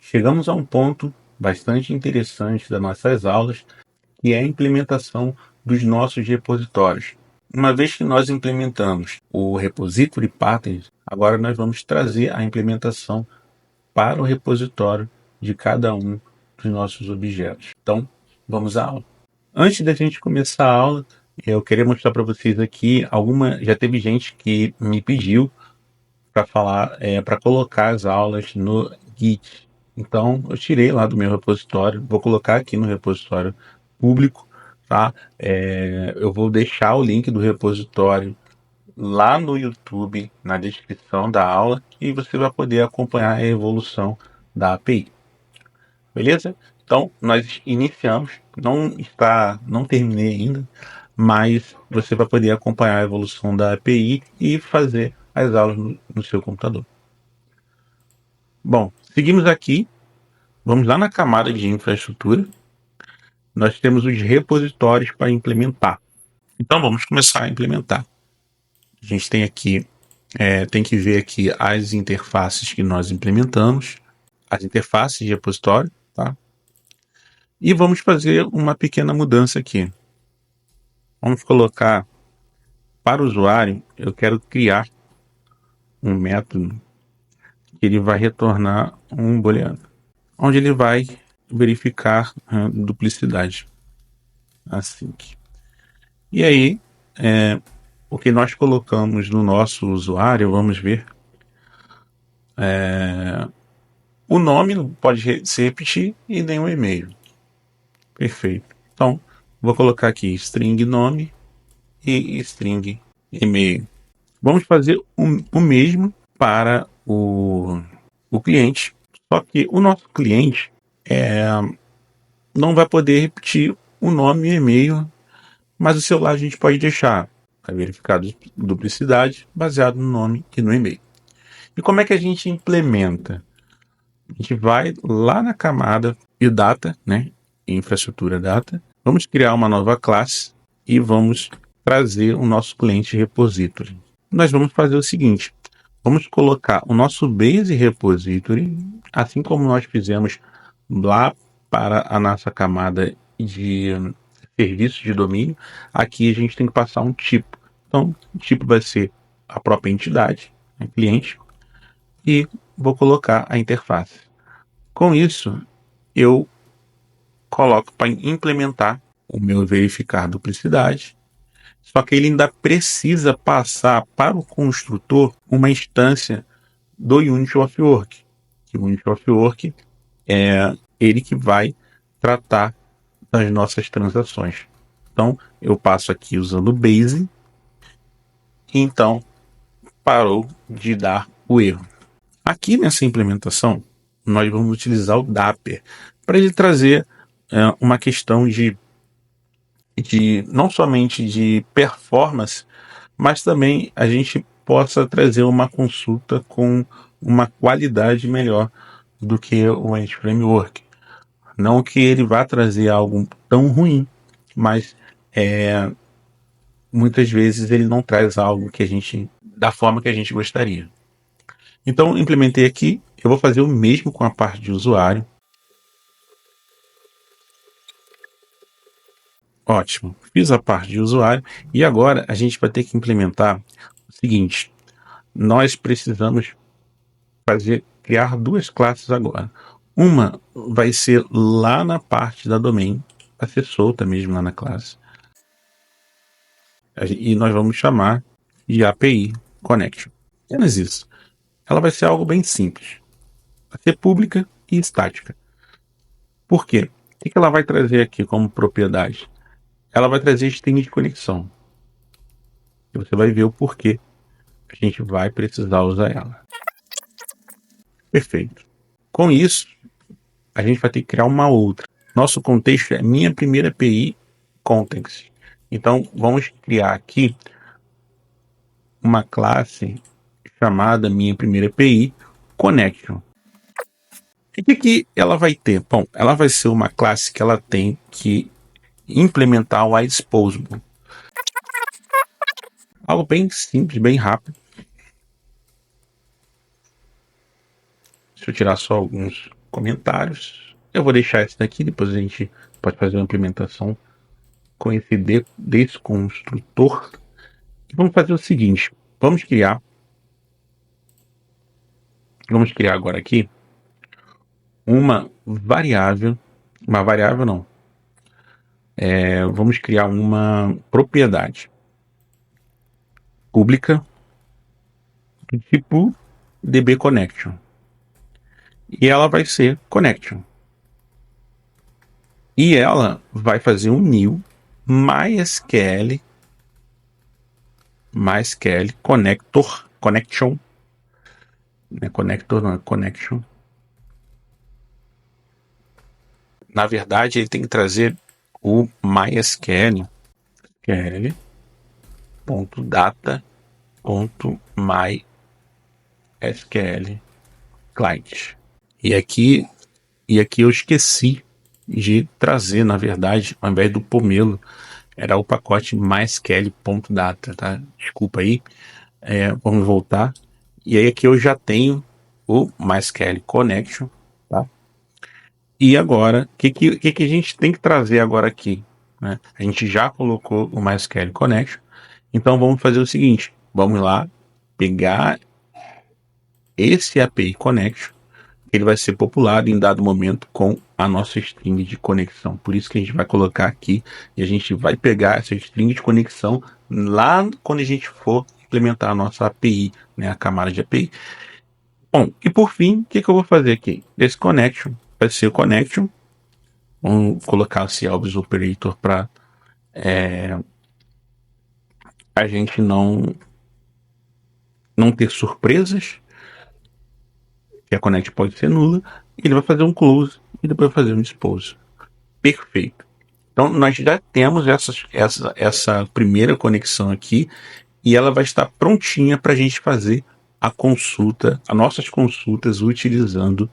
chegamos a um ponto bastante interessante das nossas aulas, que é a implementação dos nossos repositórios. Uma vez que nós implementamos o repository package, agora nós vamos trazer a implementação para o repositório de cada um dos nossos objetos. Então, vamos à aula. Antes da gente começar a aula, eu queria mostrar para vocês aqui já teve gente que me pediu para para colocar as aulas no Git. Então, eu tirei lá do meu repositório, vou colocar aqui no repositório público, tá? Eu vou deixar o link do repositório lá no YouTube, na descrição da aula, e você vai poder acompanhar a evolução da API. Beleza? Então, nós iniciamos, não terminei ainda, mas você vai poder acompanhar a evolução da API e fazer as aulas no seu computador. Bom, seguimos aqui, vamos lá na camada de infraestrutura. Nós temos os repositórios para implementar. Então, vamos começar a implementar. A gente tem aqui, tem que ver aqui as interfaces que nós implementamos, as interfaces de repositório, tá? E vamos fazer uma pequena mudança aqui. Vamos colocar para o usuário, eu quero criar um método que ele vai retornar um booleano, onde ele vai verificar a duplicidade. Assim. E aí, o que nós colocamos no nosso usuário, vamos ver. O nome não pode se repetir e nem o e-mail. Perfeito. Então, vou colocar aqui string nome e string e-mail. Vamos fazer o mesmo para o cliente, só que o nosso cliente não vai poder repetir o nome e e-mail, mas o celular a gente pode deixar para verificar duplicidade baseado no nome e no e-mail. E como é que a gente implementa? A gente vai lá na camada de data, né? Infraestrutura data. Vamos criar uma nova classe e vamos trazer o nosso cliente repository. Nós vamos fazer o seguinte: vamos colocar o nosso base repository, assim como nós fizemos lá para a nossa camada de serviços de domínio. Aqui a gente tem que passar um tipo. Então, o tipo vai ser a própria entidade, né, cliente, e vou colocar a interface. Com isso, eu coloco para implementar o meu verificar duplicidade, só que ele ainda precisa passar para o construtor uma instância do Unity of Work. O Unity of Work é ele que vai tratar das nossas transações. Então, eu passo aqui usando o Base, e então parou de dar o erro. Aqui nessa implementação, nós vamos utilizar o Dapper para ele trazer uma questão de não somente de performance, mas também a gente possa trazer uma consulta com uma qualidade melhor do que o Unity Framework. Não que ele vá trazer algo tão ruim, mas muitas vezes ele não traz algo que da forma que a gente gostaria. Então, implementei aqui, eu vou fazer o mesmo com a parte de usuário. Ótimo, fiz a parte de usuário e agora a gente vai ter que implementar o seguinte: nós precisamos criar duas classes agora. Uma vai ser lá na parte da domain, vai ser solta mesmo lá na classe. E nós vamos chamar de API Connection. Apenas isso. Ela vai ser algo bem simples. Vai ser pública e estática. Por quê? O que ela vai trazer aqui como propriedade? Ela vai trazer string de conexão. E você vai ver o porquê a gente vai precisar usar ela. Perfeito. Com isso, a gente vai ter que criar uma outra. Nosso contexto é minha primeira API Context. Então, vamos criar aqui uma classe chamada minha primeira API Connection. E o que ela vai ter? Bom, ela vai ser uma classe que ela tem que implementar o iDisposable. Algo bem simples, bem rápido. Deixa eu tirar só alguns comentários. Eu vou deixar esse daqui, depois a gente pode fazer uma implementação com esse desconstrutor. E vamos fazer o seguinte, vamos criar agora aqui uma variável não, vamos criar uma propriedade pública do tipo dbConnection. E ela vai ser connection. E ela vai fazer um new MySQL connection, né? Connector não é connection. Na verdade, ele tem que trazer o MySQL .data.mysql client. E aqui eu esqueci de trazer, na verdade, ao invés do Pomelo, era o pacote mysql.data, tá? Desculpa aí. Vamos voltar. E aí aqui eu já tenho o MySQL Connection, tá? E agora, o que a gente tem que trazer agora aqui, né? A gente já colocou o MySQL Connection, então vamos fazer o seguinte, vamos lá pegar esse API Connection, ele vai ser populado em dado momento com a nossa string de conexão. Por isso que a gente vai colocar aqui e a gente vai pegar essa string de conexão lá quando a gente for implementar a nossa API, né, a camada de API. Bom, e por fim, o que eu vou fazer aqui? Esse connection vai ser o connection. Vamos colocar o Albs Operator para a gente não ter surpresas, que a connect pode ser nula. Ele vai fazer um close e depois vai fazer um dispose. Perfeito. Então, nós já temos essa primeira conexão aqui e ela vai estar prontinha para a gente fazer a consulta, as nossas consultas utilizando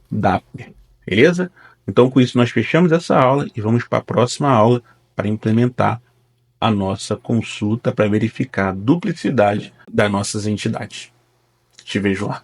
Dapper. Beleza? Então, com isso, nós fechamos essa aula e vamos para a próxima aula para implementar a nossa consulta para verificar a duplicidade das nossas entidades. Te vejo lá.